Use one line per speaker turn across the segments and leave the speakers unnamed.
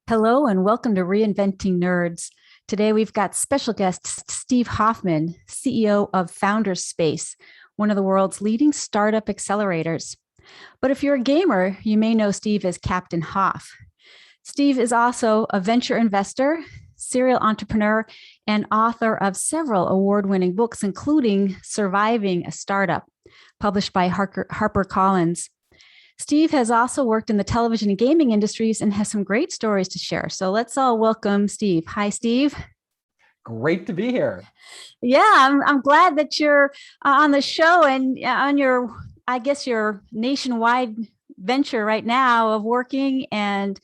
Hello and welcome to Reinventing Nerds. Today we've got special guest Steve Hoffman, CEO of Founders Space, one of the world's leading startup accelerators. But if you're a gamer, you may know Steve as Captain Hoff. Steve is also a venture investor, serial entrepreneur, and author of several award-winning books, including Surviving a Startup, published by HarperCollins. Steve has also worked in the television and gaming industries and has some great stories to share. So let's all welcome Steve. Hi, Steve.
Great to be here.
Yeah, I'm glad that you're on the show and on your, I guess, your nationwide venture right now of working and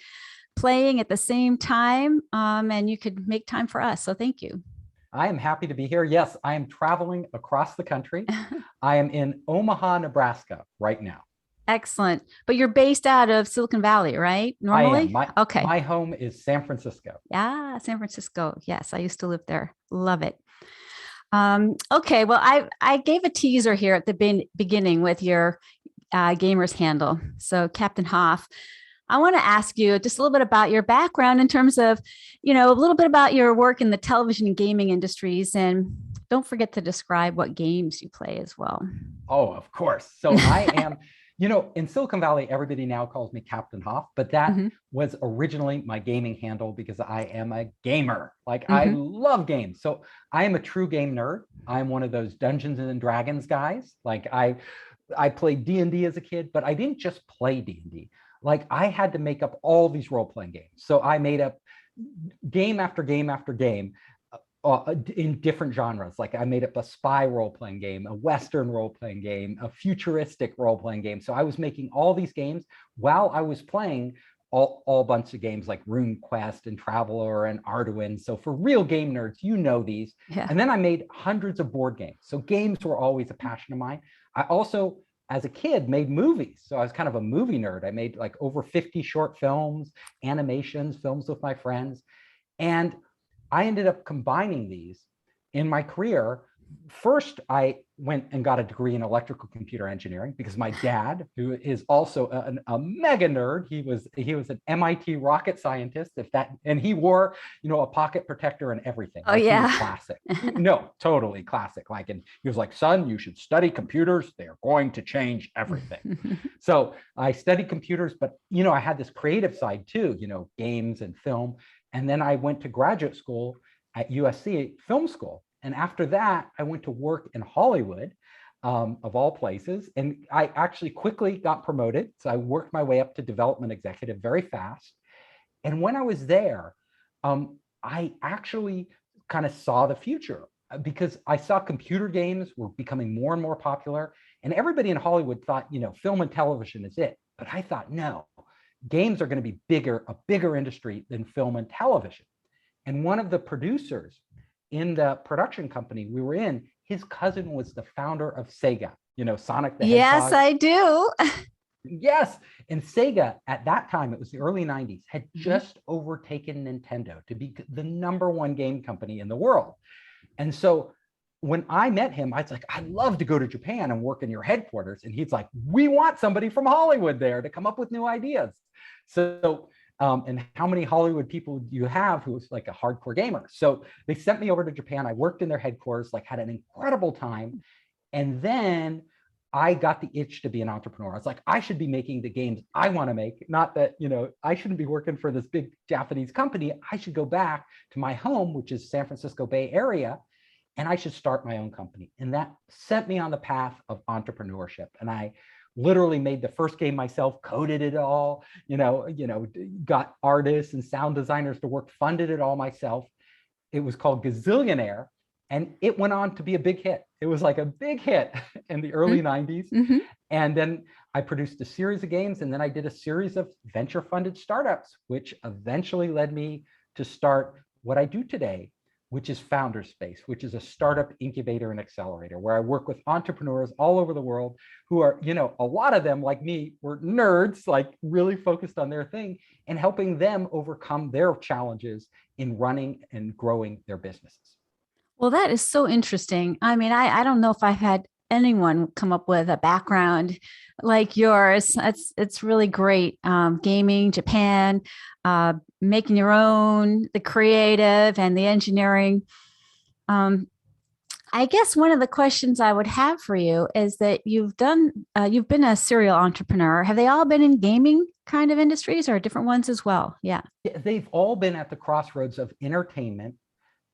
playing at the same time. And you could make time for us. So thank you.
I am happy to be here. Yes, I am traveling across the country. I am in Omaha, Nebraska right now.
Excellent. But you're based out of Silicon Valley, right? Normally?
I am.
Okay.
My home is San Francisco.
Yeah, San Francisco. Yes, I used to live there. Love it. Okay, well, I gave a teaser here at the beginning with your gamer's handle. So Captain Hoff, I want to ask you just a little bit about your background in terms of, a little bit about your work in the television and gaming industries. And don't forget to describe what games you play as well.
Oh, of course. So I am... in Silicon Valley, everybody now calls me Captain Hoff, but that was originally my gaming handle because I am a gamer. I love games. So I am a true game nerd. I'm one of those Dungeons and Dragons guys. I played D&D as a kid, but I didn't just play D&D. I had to make up all these role-playing games. So I made up game after game after game. In different genres. I made up a spy role-playing game, a Western role-playing game, a futuristic role-playing game. So I was making all these games while I was playing all bunch of games like RuneQuest and Traveler and Arduin. So for real game nerds, you know these. Yeah. And then I made hundreds of board games. So games were always a passion of mine. I also, as a kid, made movies. So I was kind of a movie nerd. I made over 50 short films, animations, films with my friends. And I ended up combining these in my career. First, I went and got a degree in electrical computer engineering because my dad, who is also a mega nerd, he was an MIT rocket scientist. And he wore, a pocket protector and everything.
Oh yeah,
he was classic. No, totally classic. And he was like, "Son, you should study computers. They are going to change everything." So I studied computers, but I had this creative side too. Games and film. And then I went to graduate school at USC film school. And after that, I went to work in Hollywood, of all places. And I actually quickly got promoted. So I worked my way up to development executive very fast. And when I was there, I actually kind of saw the future because I saw computer games were becoming more and more popular. And everybody in Hollywood thought, film and television is it. But I thought, no. Games are going to be a bigger industry than film and television. And one of the producers in the production company we were in, his cousin was the founder of Sega, Sonic the Hedgehog.
Yes, I do.
Yes. And Sega at that time, it was the early 90s, had just overtaken Nintendo to be the number one game company in the world. And so when I met him, I was like, "I'd love to go to Japan and work in your headquarters." And he's like, "We want somebody from Hollywood there to come up with new ideas." So, and how many Hollywood people do you have who's a hardcore gamer? So they sent me over to Japan. I worked in their headquarters, had an incredible time. And then I got the itch to be an entrepreneur. I was like, I should be making the games I want to make, not that, I shouldn't be working for this big Japanese company. I should go back to my home, which is San Francisco Bay Area, and I should start my own company. And that sent me on the path of entrepreneurship. And I literally made the first game myself, coded it all, got artists and sound designers to work, funded it all myself. It was called Gazillionaire, and it went on to be a big hit. It was a big hit in the early 90s. And then I produced a series of games, and then I did a series of venture-funded startups, which eventually led me to start what I do today, which is Founders Space, which is a startup incubator and accelerator, where I work with entrepreneurs all over the world who are, a lot of them, like me, were nerds, really focused on their thing, and helping them overcome their challenges in running and growing their businesses.
Well, that is so interesting. I mean, I don't know if I've had anyone come up with a background like yours. It's really great. Gaming, Japan, making your own, the creative and the engineering. Um, I guess one of the questions I would have for you is that you've been a serial entrepreneur. Have they all been in gaming kind of industries or different ones as well? Yeah.
They've all been at the crossroads of entertainment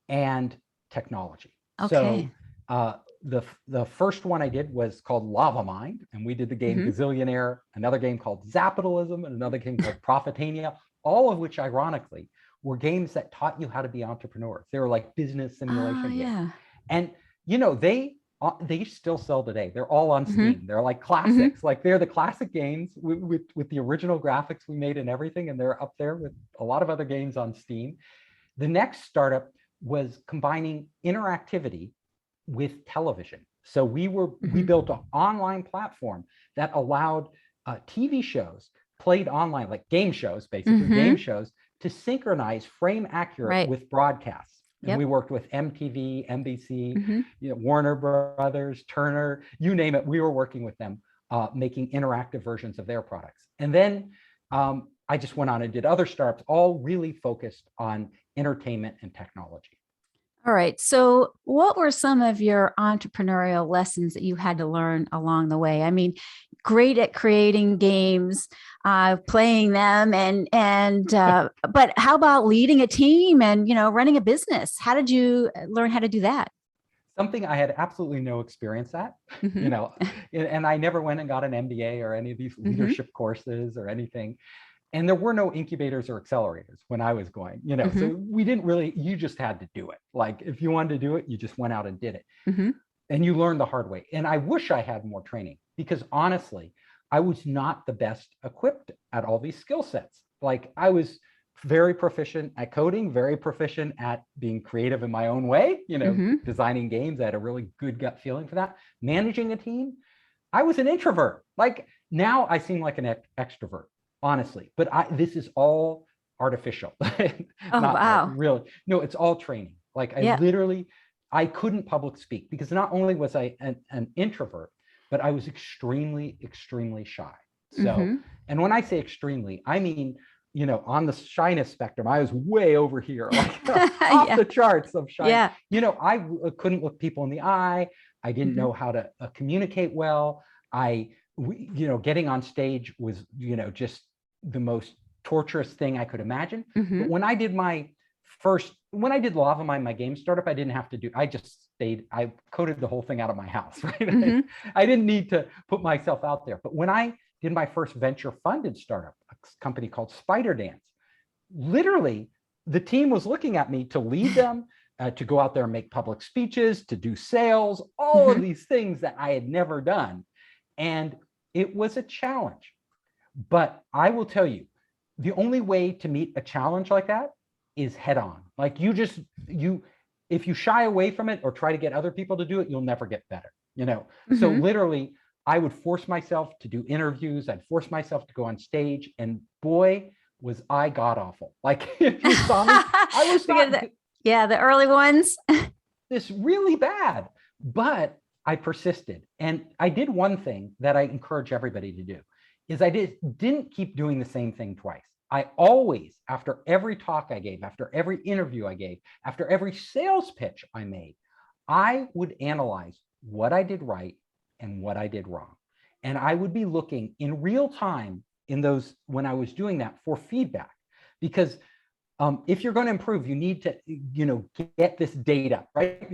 and technology.
Okay.
So the first one I did was called Lava Mind, and we did the game Gazillionaire, another game called Zapitalism, and another game called Profitania, all of which, ironically, were games that taught you how to be entrepreneurs. They were like business simulation games.
Yeah.
And they still sell today. They're all on Steam. They're like classics. Like they're the classic games with the original graphics we made and everything, and they're up there with a lot of other games on Steam. The next startup was combining interactivity with television. So we built an online platform that allowed TV shows played online, like game shows, basically game shows, to synchronize frame accurate with broadcasts. And we worked with MTV, NBC, Warner Brothers, Turner, you name it. We were working with them, making interactive versions of their products. And then I just went on and did other startups, all really focused on entertainment and technology.
All right. So what were some of your entrepreneurial lessons that you had to learn along the way? I mean, great at creating games, playing them, but how about leading a team and, running a business? How did you learn how to do that?
Something I had absolutely no experience at, and I never went and got an MBA or any of these leadership courses or anything. And there were no incubators or accelerators when I was going, so we didn't really, you just had to do it. Like if you wanted to do it, you just went out and did it. And you learned the hard way. And I wish I had more training because honestly, I was not the best equipped at all these skill sets. Like I was very proficient at coding, very proficient at being creative in my own way, designing games. I had a really good gut feeling for that. Managing a team, I was an introvert. Like now I seem like an extrovert. Honestly, but this is all artificial.
Wow.
Really. No, it's all training. Like I couldn't public speak because not only was I an introvert, but I was extremely, extremely shy. So, and when I say extremely, I mean, on the shyness spectrum, I was way over here, like off the charts of shy. I couldn't look people in the eye. I didn't know how to communicate well. Getting on stage was, just the most torturous thing I could imagine. But when I did Lava Mind, my game startup, I just stayed, I coded the whole thing out of my house, right? I didn't need to put myself out there. But when I did my first venture funded startup, a company called Spider Dance, literally the team was looking at me to lead them, to go out there and make public speeches, to do sales, all of these things that I had never done. And it was a challenge. But I will tell you, the only way to meet a challenge like that is head on. Like if you shy away from it or try to get other people to do it, you'll never get better, So literally, I would force myself to do interviews. I'd force myself to go on stage. And boy, was I god awful. Like if you saw me, I was not,
the early ones.
this really bad. But I persisted. And I did one thing that I encourage everybody to do. Is I didn't keep doing the same thing twice. I always, after every talk I gave, after every interview I gave, after every sales pitch I made, I would analyze what I did right and what I did wrong. And I would be looking in real time when I was doing that for feedback. Because if you're going to improve, you need to, get this data, right?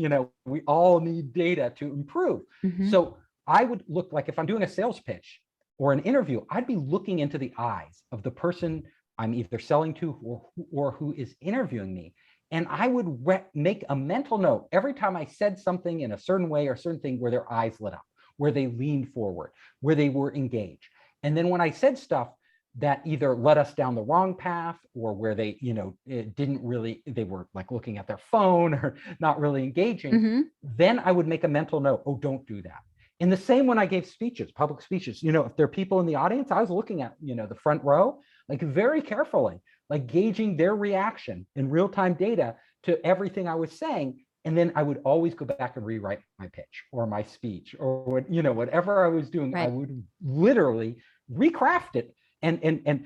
We all need data to improve. So I would look, like if I'm doing a sales pitch, or an interview, I'd be looking into the eyes of the person I'm either selling to or who is interviewing me. And I would make a mental note every time I said something in a certain way or a certain thing where their eyes lit up, where they leaned forward, where they were engaged. And then when I said stuff that either led us down the wrong path or where they, they were like looking at their phone or not really engaging, then I would make a mental note, oh, don't do that. And the same when I gave speeches, public speeches, if there are people in the audience, I was looking at, the front row, like very carefully, like gauging their reaction in real-time data to everything I was saying. And then I would always go back and rewrite my pitch or my speech or what, you know, whatever I was doing, I would literally recraft it and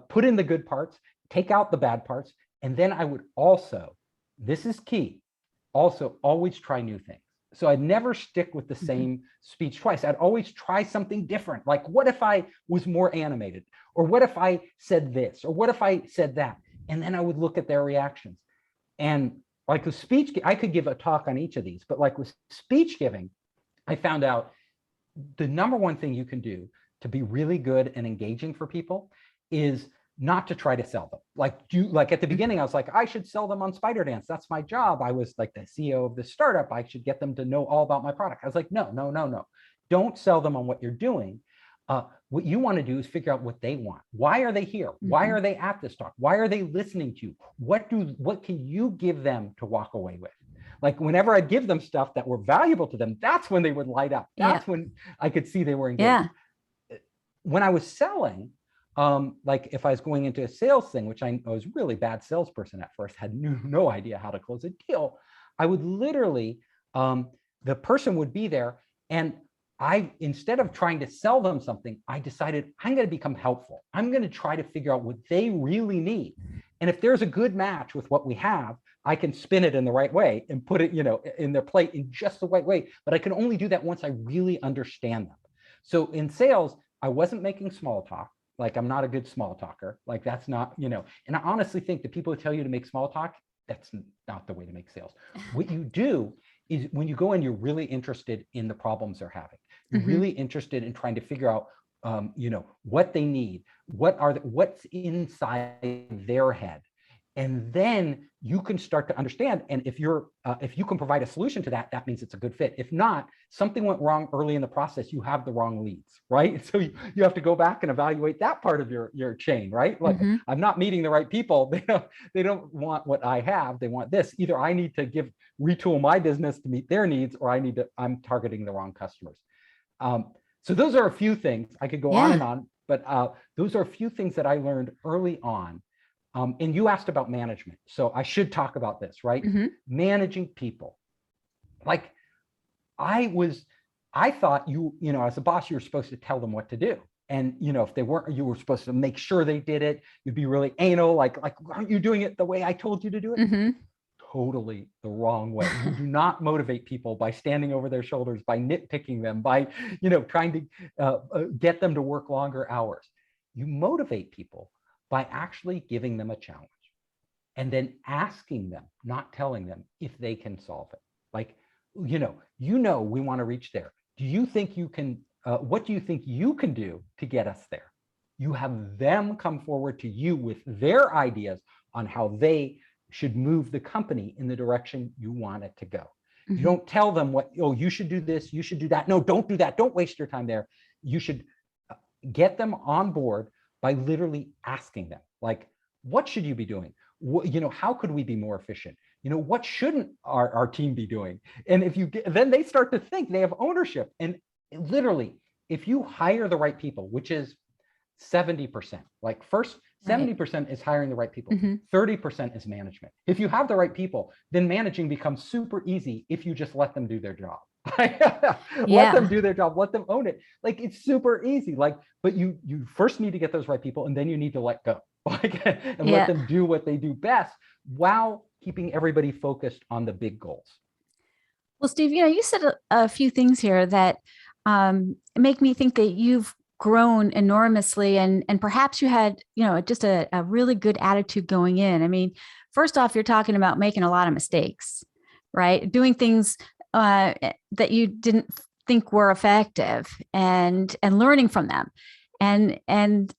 put in the good parts, take out the bad parts. And then I would also, this is key, also always try new things. So I'd never stick with the same speech twice. I'd always try something different. Like, what if I was more animated? Or what if I said this? Or what if I said that? And then I would look at their reactions. And like with speech, I could give a talk on each of these, but like with speech giving, I found out the number one thing you can do to be really good and engaging for people is not to try to sell them. Like at the beginning, I was like, I should sell them on Spider Dance. That's my job. I was like the CEO of this startup. I should get them to know all about my product. I was like, no. Don't sell them on what you're doing. What you want to do is figure out what they want. Why are they here? Why are they at this talk? Why are they listening to you? What can you give them to walk away with? Like whenever I give them stuff that were valuable to them, that's when they would light up. That's when I could see they were engaged. When I was selling, like if I was going into a sales thing, which I was a really bad salesperson at first, had no idea how to close a deal, I would literally, the person would be there, and instead of trying to sell them something, I decided I'm going to become helpful. I'm going to try to figure out what they really need. And if there's a good match with what we have, I can spin it in the right way and put it, in their plate in just the right way. But I can only do that once I really understand them. So in sales, I wasn't making small talk. Like I'm not a good small talker. Like that's not, and I honestly think the people who tell you to make small talk, that's not the way to make sales. What you do is when you go in, you're really interested in the problems they're having. You're really interested in trying to figure out, what they need, what's inside their head. And then you can start to understand. And if you can provide a solution to that, that means it's a good fit. If not, something went wrong early in the process, you have the wrong leads, right? So you have to go back and evaluate that part of your chain, right? Like I'm not meeting the right people. They don't want what I have. They want this. Either I need to retool my business to meet their needs, or I'm targeting the wrong customers. So those are a few things. I could go on and on, but those are a few things that I learned early on. And you asked about management. So I should talk about this, right? Managing people. Like I thought as a boss, you were supposed to tell them what to do. And, if they weren't, you were supposed to make sure they did it. You'd be really anal, like, aren't you doing it the way I told you to do it? Totally the wrong way. You do not motivate people by standing over their shoulders, by nitpicking them, by, trying to get them to work longer hours. You motivate people by actually giving them a challenge and then asking them, not telling them, if they can solve it. Like, we want to reach there. Do you think you can, what do you think you can do to get us there? You have them come forward to you with their ideas on how they should move the company in the direction you want it to go. You don't tell them you should do this, you should do that. No, don't do that. Don't waste your time there. You should get them on board by literally asking them, like, what should you be doing? How could we be more efficient? What shouldn't our team be doing? And then they start to think they have ownership. And literally, if you hire the right people, which is 70%, like first 70% is hiring the right people, 30% is management. If you have the right people, then managing becomes super easy if you just let them do their job. Let them do their job, let them own it. Like it's super easy. But you first need to get those right people, and then you need to let go, and let them do what they do best while keeping everybody focused on the big goals.
Well, Steve, you said a few things here that make me think that you've grown enormously, and perhaps you had just a really good attitude going in. I mean, first off, you're talking about making a lot of mistakes, right? Doing things that you didn't think were effective, and learning from them, and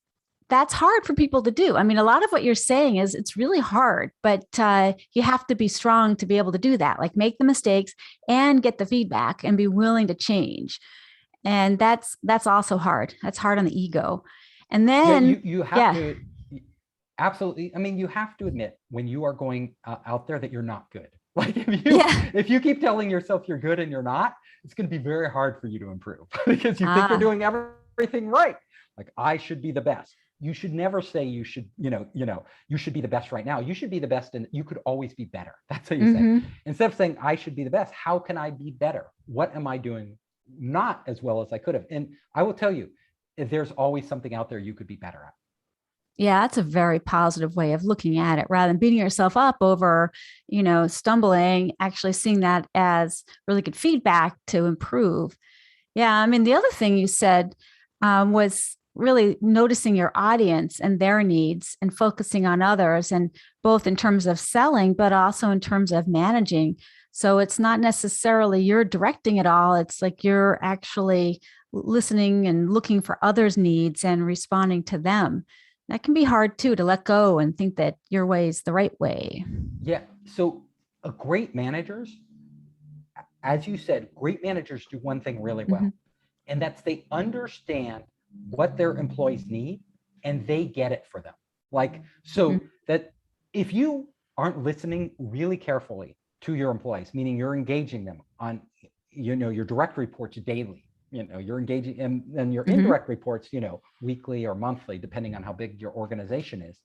that's hard for people to do. I mean, a lot of what you're saying is it's really hard, but you have to be strong to be able to do that. Like make the mistakes and get the feedback and be willing to change. And that's also hard. That's hard on the ego. And then
you have to absolutely. I mean, you have to admit when you are going out there that you're not good. Like if you keep telling yourself you're good and you're not, it's going to be very hard for you to improve because you think you're doing everything right. Like I should be the best. you should never say you should, you should be the best right now. You should be the best, and you could always be better. That's what you say. Instead of saying I should be the best, how can I be better? What am I doing not as well as I could have? And I will tell you, there's always something out there you could be better at.
Yeah, that's a very positive way of looking at it rather than beating yourself up over, stumbling, actually seeing that as really good feedback to improve. Yeah, I mean, the other thing you said was really noticing your audience and their needs and focusing on others, and both in terms of selling, but also in terms of managing. So it's not necessarily you're directing it all. It's like you're actually listening and looking for others' needs and responding to them. That can be hard too, to let go and think that your way is the right way.
Yeah. So great managers, as you said, great managers do one thing really well, and that's they understand what their employees need and they get it for them. Like, so that if you aren't listening really carefully to your employees, meaning you're engaging them on, your direct reports daily, you're engaging, and your indirect reports, weekly or monthly, depending on how big your organization is.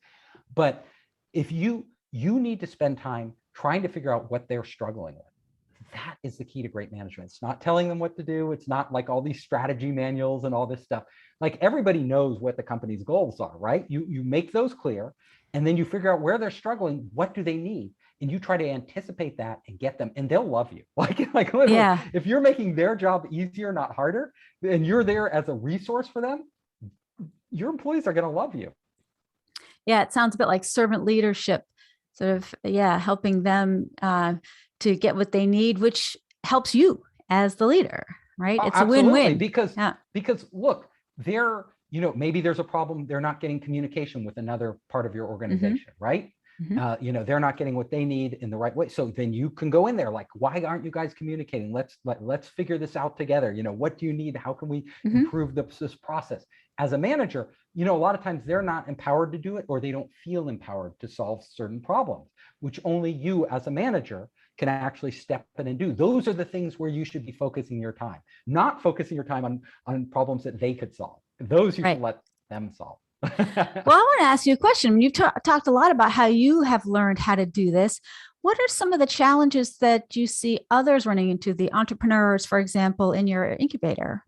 But if you need to spend time trying to figure out what they're struggling with, that is the key to great management. It's not telling them what to do. It's not like all these strategy manuals and all this stuff. Like, everybody knows what the company's goals are, right? You make those clear, and then you figure out where they're struggling, what do they need, and you try to anticipate that and get them, and they'll love you. Like literally, if you're making their job easier, not harder, and you're there as a resource for them, your employees are going to love you.
Yeah, it sounds a bit like servant leadership, sort of, helping them to get what they need, which helps you as the leader, right? It's a win-win.
Because look, they're, maybe there's a problem. They're not getting communication with another part of your organization, right? They're not getting what they need in the right way. So then you can go in there like, why aren't you guys communicating? Let's figure this out together. What do you need? How can we improve this process? As a manager, a lot of times they're not empowered to do it, or they don't feel empowered to solve certain problems, which only you as a manager can actually step in and do. Those are the things where you should be focusing your time, not focusing your time on problems that they could solve. Those you should let them solve.
Well, I want to ask you a question. You've talked a lot about how you have learned how to do this. What are some of the challenges that you see others running into, the entrepreneurs, for example, in your incubator?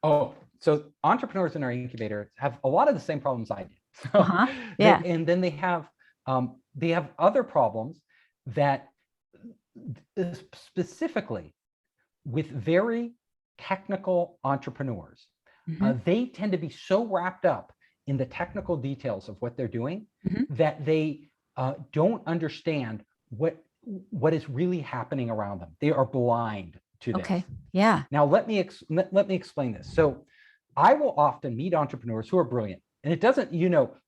Oh, so entrepreneurs in our incubator have a lot of the same problems I did. So and then they have other problems that specifically with very technical entrepreneurs. They tend to be so wrapped up in the technical details of what they're doing that they don't understand what is really happening around them. They are blind to this.
Okay. Yeah.
Now let me explain this. So I will often meet entrepreneurs who are brilliant, and it doesn't,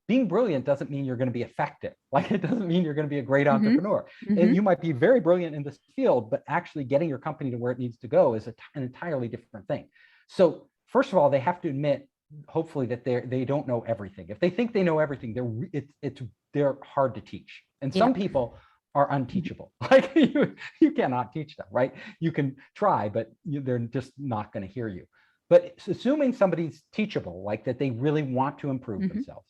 being brilliant doesn't mean you're going to be effective. Like, it doesn't mean you're going to be a great entrepreneur. And you might be very brilliant in this field, but actually getting your company to where it needs to go is an entirely different thing. So first of all, they have to admit, hopefully, that they don't know everything. If they think they know everything, they're hard to teach. And some people are unteachable. Like, you cannot teach them, right? You can try, but they're just not going to hear you. But assuming somebody's teachable, like that they really want to improve themselves,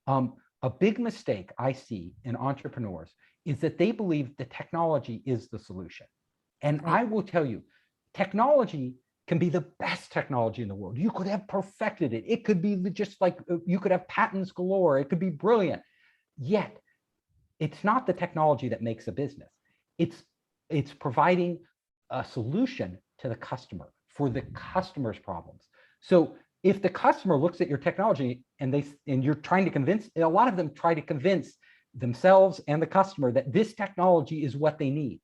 a big mistake I see in entrepreneurs is that they believe the technology is the solution. And I will tell you, technology can be the best technology in the world. You could have perfected it. It could be just like, you could have patents galore. It could be brilliant. Yet, it's not the technology that makes a business. It's providing a solution to the customer for the customer's problems. So if the customer looks at your technology and you're trying to convince, a lot of them try to convince themselves and the customer that this technology is what they need.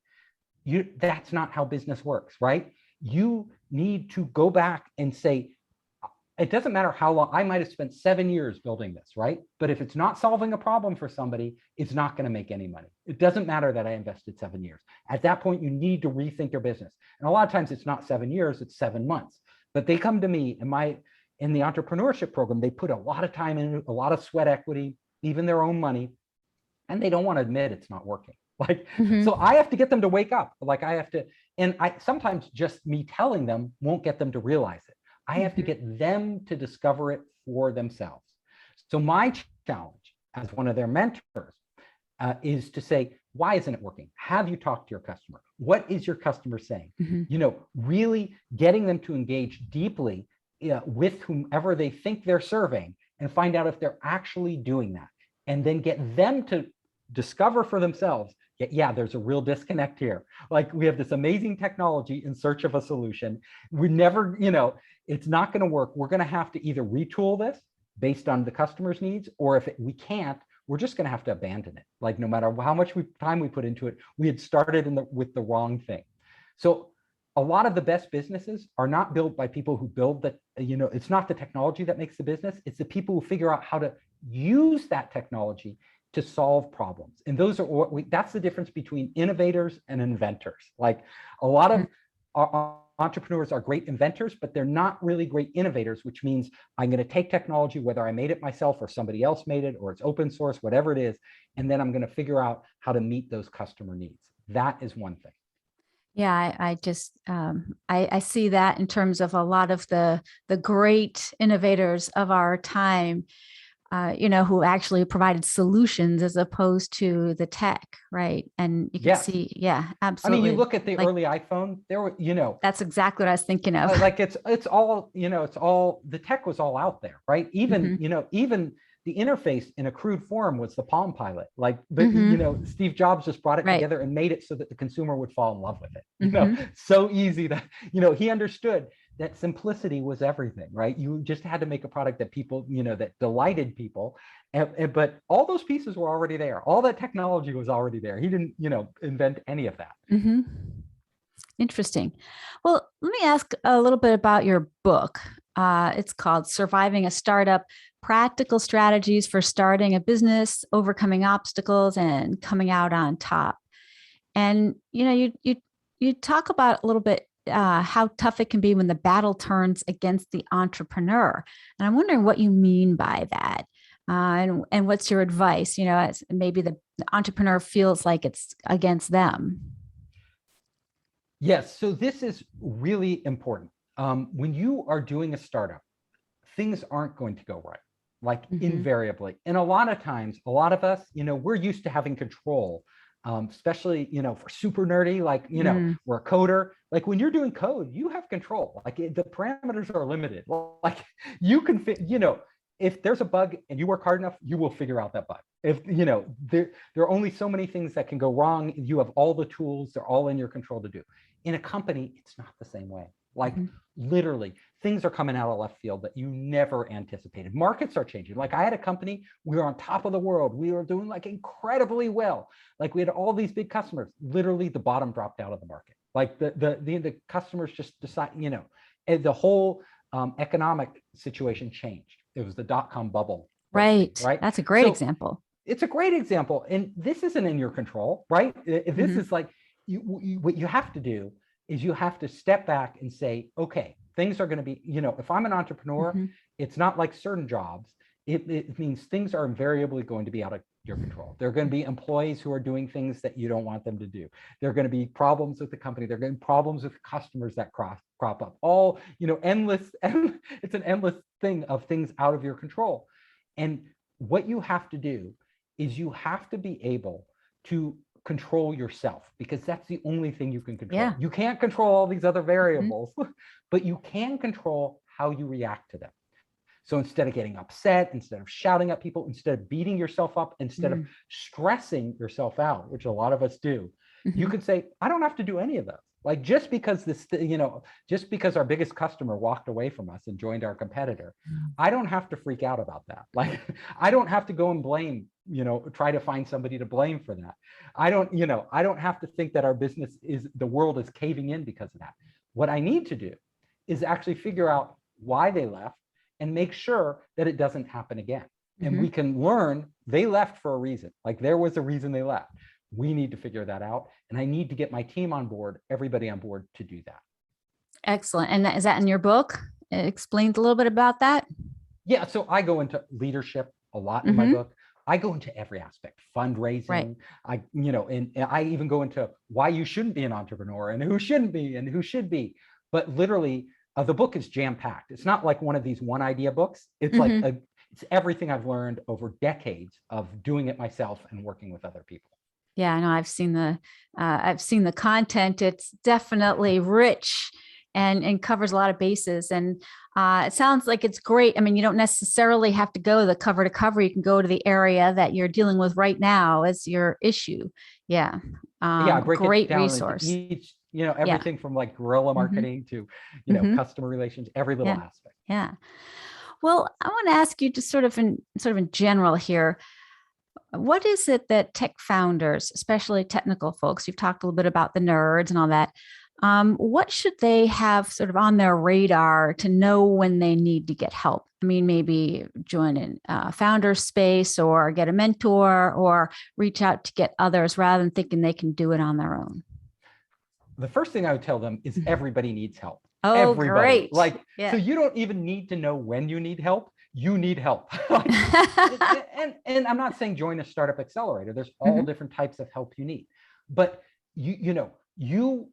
That's not how business works, right? You need to go back and say, it doesn't matter how long. I might have spent 7 years building this, right? But if it's not solving a problem for somebody, it's not going to make any money. It doesn't matter that I invested 7 years. At that point, you need to rethink your business. And a lot of times it's not 7 years, it's 7 months. But they come to me in the entrepreneurship program, they put a lot of time in, a lot of sweat equity, even their own money, and they don't want to admit it's not working. Like, so I have to get them to wake up. Like, sometimes just me telling them won't get them to realize it. I have to get them to discover it for themselves. So my challenge as one of their mentors is to say, why isn't it working? Have you talked to your customer? What is your customer saying? Really getting them to engage deeply with whomever they think they're serving and find out if they're actually doing that. And then get them to discover for themselves, yeah, there's a real disconnect here. Like, we have this amazing technology in search of a solution. We never, it's not going to work. We're going to have to either retool this based on the customer's needs, or if we can't, we're just going to have to abandon it. Like, no matter how much time we put into it, we had started with the wrong thing. So a lot of the best businesses are not built by people who build the, it's not the technology that makes the business. It's the people who figure out how to use that technology to solve problems. And those are that's the difference between innovators and inventors. Like, a lot of our entrepreneurs are great inventors, but they're not really great innovators, which means I'm going to take technology, whether I made it myself or somebody else made it, or it's open source, whatever it is, and then I'm going to figure out how to meet those customer needs. That is one thing.
Yeah, I just I see that in terms of a lot of the great innovators of our time, who actually provided solutions as opposed to the tech, right? And you can see, yeah, absolutely.
I mean, you look at the early iPhone, there were,
that's exactly what I was thinking of.
Like, it's all, it's all, the tech was all out there, right? Even, even the interface in a crude form was the Palm Pilot. Like, but Steve Jobs just brought it together and made it so that the consumer would fall in love with it. So easy that, he understood that simplicity was everything, right? You just had to make a product that people, that delighted people. But all those pieces were already there. All that technology was already there. He didn't, invent any of that.
Interesting. Well, let me ask a little bit about your book. It's called Surviving a Startup: Practical Strategies for Starting a Business, Overcoming Obstacles, and Coming Out on Top. And, you talk about a little bit how tough it can be when the battle turns against the entrepreneur. And I'm wondering what you mean by that. And what's your advice, as maybe the entrepreneur feels like it's against them?
Yes, so this is really important. When you are doing a startup, things aren't going to go right, like invariably. And a lot of times, a lot of us, we're used to having control, especially, for super nerdy, like, we're a coder. Like, when you're doing code, you have control. Like, the parameters are limited. Like, you can fit, if there's a bug and you work hard enough, you will figure out that bug. If, there are only so many things that can go wrong. You have all the tools, they're all in your control to do. In a company, it's not the same way. Like, literally, things are coming out of left field that you never anticipated. Markets are changing. Like, I had a company, we were on top of the world. We were doing like incredibly well. Like, we had all these big customers. Literally, the bottom dropped out of the market. Like, the customers just decide, and the whole economic situation changed. It was the dot-com bubble.
Right.
Right.
That's a great example.
It's a great example. And this isn't in your control, right? This is like, what you have to do is you have to step back and say, okay, things are going to be, if I'm an entrepreneur, it's not like certain jobs. It means things are invariably going to be out of your control. There are going to be employees who are doing things that you don't want them to do. There are going to be problems with the company. There are going to be problems with customers that crop up. All, endless, it's an endless thing of things out of your control. And what you have to do is you have to be able to control yourself, because that's the only thing you can control. You can't control all these other variables, but you can control how you react to them. So instead of getting upset, instead of shouting at people, instead of beating yourself up, instead of stressing yourself out, which a lot of us do, you can say, I don't have to do any of those. Like, just because just because our biggest customer walked away from us and joined our competitor, I don't have to freak out about that. Like, I don't have to go and blame, try to find somebody to blame for that. I don't have to think that our business the world is caving in because of that. What I need to do is actually figure out why they left and make sure that it doesn't happen again. And we can learn they left for a reason. Like, there was a reason they left. We need to figure that out. And I need to get my team on board, everybody on board, to do that.
Excellent. And is that in your book? It explains a little bit about that?
Yeah. So I go into leadership a lot in my book. I go into every aspect, fundraising. Right. And I even go into why you shouldn't be an entrepreneur and who shouldn't be and who should be. But literally, the book is jam-packed. It's not like one of these one idea books. It's it's everything I've learned over decades of doing it myself and working with other people.
Yeah, I know. I've seen the content. It's definitely rich and covers a lot of bases. And it sounds like it's great. I mean, you don't necessarily have to go the cover to cover. You can go to the area that you're dealing with right now as your issue. Yeah.
I break
great
it down
resource.
into each, everything from like guerrilla marketing to, customer relations, every little aspect.
Yeah. Well, I want to ask you just sort of in general here. What is it that tech founders, especially technical folks, you've talked a little bit about the nerds and all that. What should they have sort of on their radar to know when they need to get help? I mean, maybe join a founder space or get a mentor or reach out to get others rather than thinking they can do it on their own.
The first thing I would tell them is everybody needs help.
Oh,
everybody.
Great.
So you don't even need to know when you need help. You need help. and I'm not saying join a startup accelerator. There's all different types of help you need. But you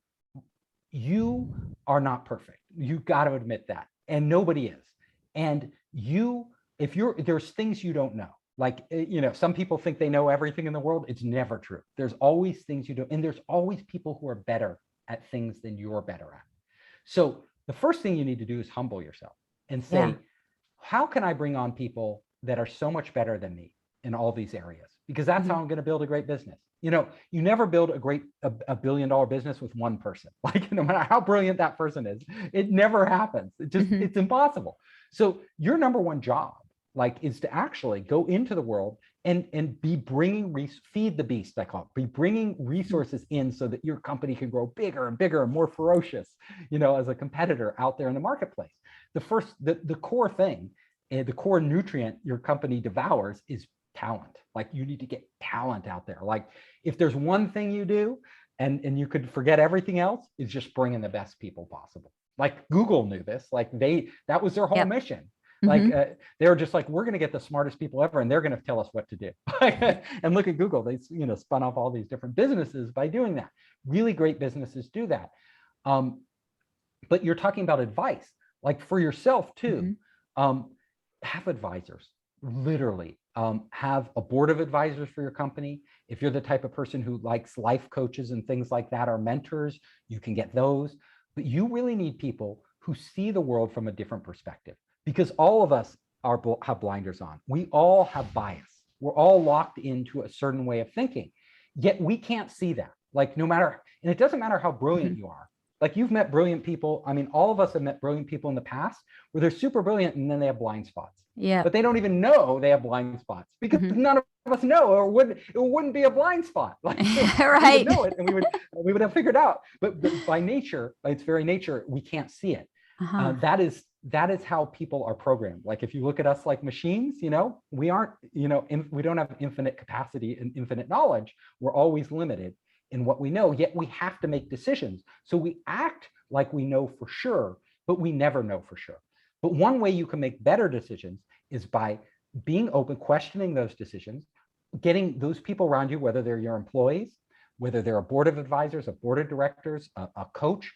are not perfect. You've got to admit that. And nobody is. And there's things you don't know. Like, some people think they know everything in the world. It's never true. There's always things you don't, and there's always people who are better at things than you're better at. So the first thing you need to do is humble yourself and say, how can I bring on people that are so much better than me in all these areas? Because that's how I'm going to build a great business. You never build a billion-dollar business with one person. Like, no matter how brilliant that person is, it never happens. It's impossible. So your number one job, is to actually go into the world and be bringing feed the beast, I call it, be bringing resources in so that your company can grow bigger and bigger and more ferocious, as a competitor out there in the marketplace. The core thing, the core nutrient your company devours is talent. Like, you need to get talent out there. Like, if there's one thing you do and you could forget everything else, is just bring in the best people possible. Like, Google knew this. Like, that was their whole mission. They were just like, we're going to get the smartest people ever, and they're going to tell us what to do. And look at Google. They spun off all these different businesses by doing that. Really great businesses do that. But you're talking about advice, like for yourself too. Have advisors. Literally, have a board of advisors for your company. If you're the type of person who likes life coaches and things like that, or mentors, you can get those. But you really need people who see the world from a different perspective. Because all of us have blinders on. We all have bias. We're all locked into a certain way of thinking, yet we can't see that. Like, no matter, and it doesn't matter how brilliant you are. Like, you've met brilliant people. I mean, all of us have met brilliant people in the past where they're super brilliant and then they have blind spots.
Yeah.
But they don't even know they have blind spots because none of us know, or it wouldn't be a blind spot. Like,
right.
We would know it, and we would have figured out. But by nature, by its very nature, we can't see it. That is how people are programmed. Like, if you look at us like machines, we aren't, we don't have infinite capacity and infinite knowledge. We're always limited in what we know, yet we have to make decisions. So we act like we know for sure, but we never know for sure. But one way you can make better decisions is by being open, questioning those decisions, getting those people around you, whether they're your employees, whether they're a board of advisors, a board of directors, a coach,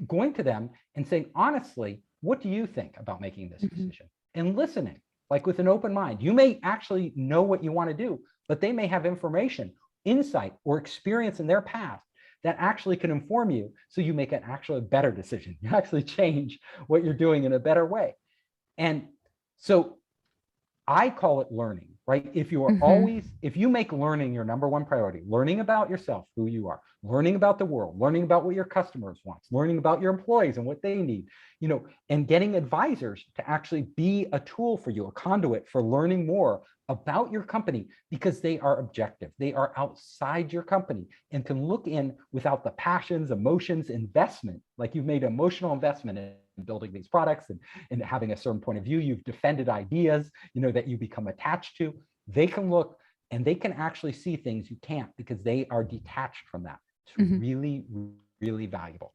going to them and saying, honestly, what do you think about making this decision? And listening, like, with an open mind. You may actually know what you want to do, but they may have information, insight, or experience in their past that actually can inform you, so you make an actually better decision. You actually change what you're doing in a better way. And so I call it learning, right? If you are if you make learning your number one priority, learning about yourself, who you are, learning about the world, learning about what your customers want, learning about your employees and what they need, and getting advisors to actually be a tool for you, a conduit for learning more about your company, because they are objective. They are outside your company and can look in without the passions, emotions, investment. Like, you've made emotional investment in building these products and having a certain point of view. You've defended ideas, that you become attached to. They can look and they can actually see things you can't, because they are detached from that. It's really, really valuable.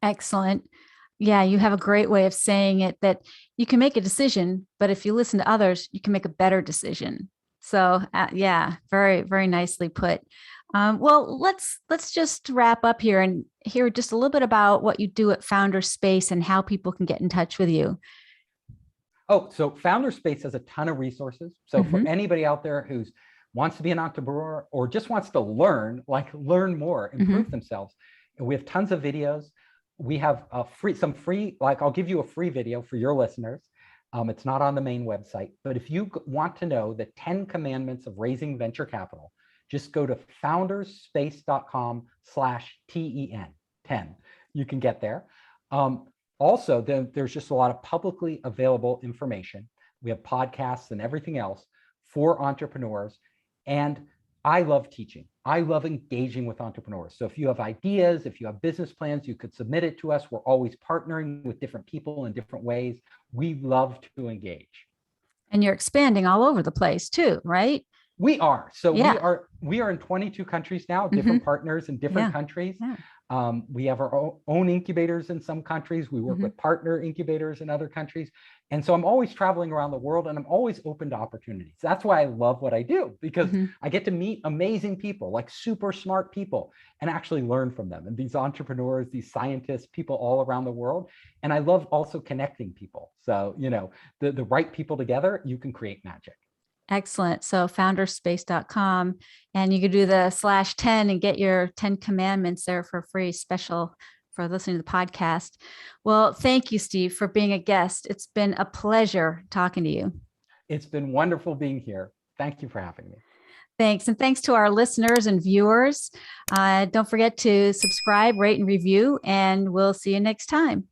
Excellent. Yeah, you have a great way of saying it, that you can make a decision, but if you listen to others, you can make a better decision. So yeah, very, very nicely put. Well, let's just wrap up here and hear just a little bit about what you do at Founder Space and how people can get in touch with you.
Oh, so Founder Space has a ton of resources. So for
Mm-hmm.
anybody out there who wants to be an entrepreneur or just wants to learn more, improve themselves, we have tons of videos. We have some free, like I'll give you a free video for your listeners. It's not on the main website, but if you want to know the 10 commandments of raising venture capital, just go to founderspace.com/TEN 10. You can get there. Also, there's just a lot of publicly available information. We have podcasts and everything else for entrepreneurs. And I love teaching. I love engaging with entrepreneurs. So if you have ideas, if you have business plans, you could submit it to us. We're always partnering with different people in different ways. We love to engage.
And you're expanding all over the place too, right?
We are. So
yeah.
we are in 22 countries now, different partners in different countries.
Yeah.
We have our own incubators in some countries. We work with partner incubators in other countries. And so I'm always traveling around the world and I'm always open to opportunities. That's why I love what I do, because I get to meet amazing people, like super smart people, and actually learn from them. And these entrepreneurs, these scientists, people all around the world. And I love also connecting people. So, the right people together, you can create magic.
Excellent. So founderspace.com, and you could do the /10 and get your 10 commandments there for free, special for listening to the podcast. Well, thank you, Steve, for being a guest. It's been a pleasure talking to you.
It's been wonderful being here. Thank you for having me.
Thanks. And thanks to our listeners and viewers. Don't forget to subscribe, rate, and review, and we'll see you next time.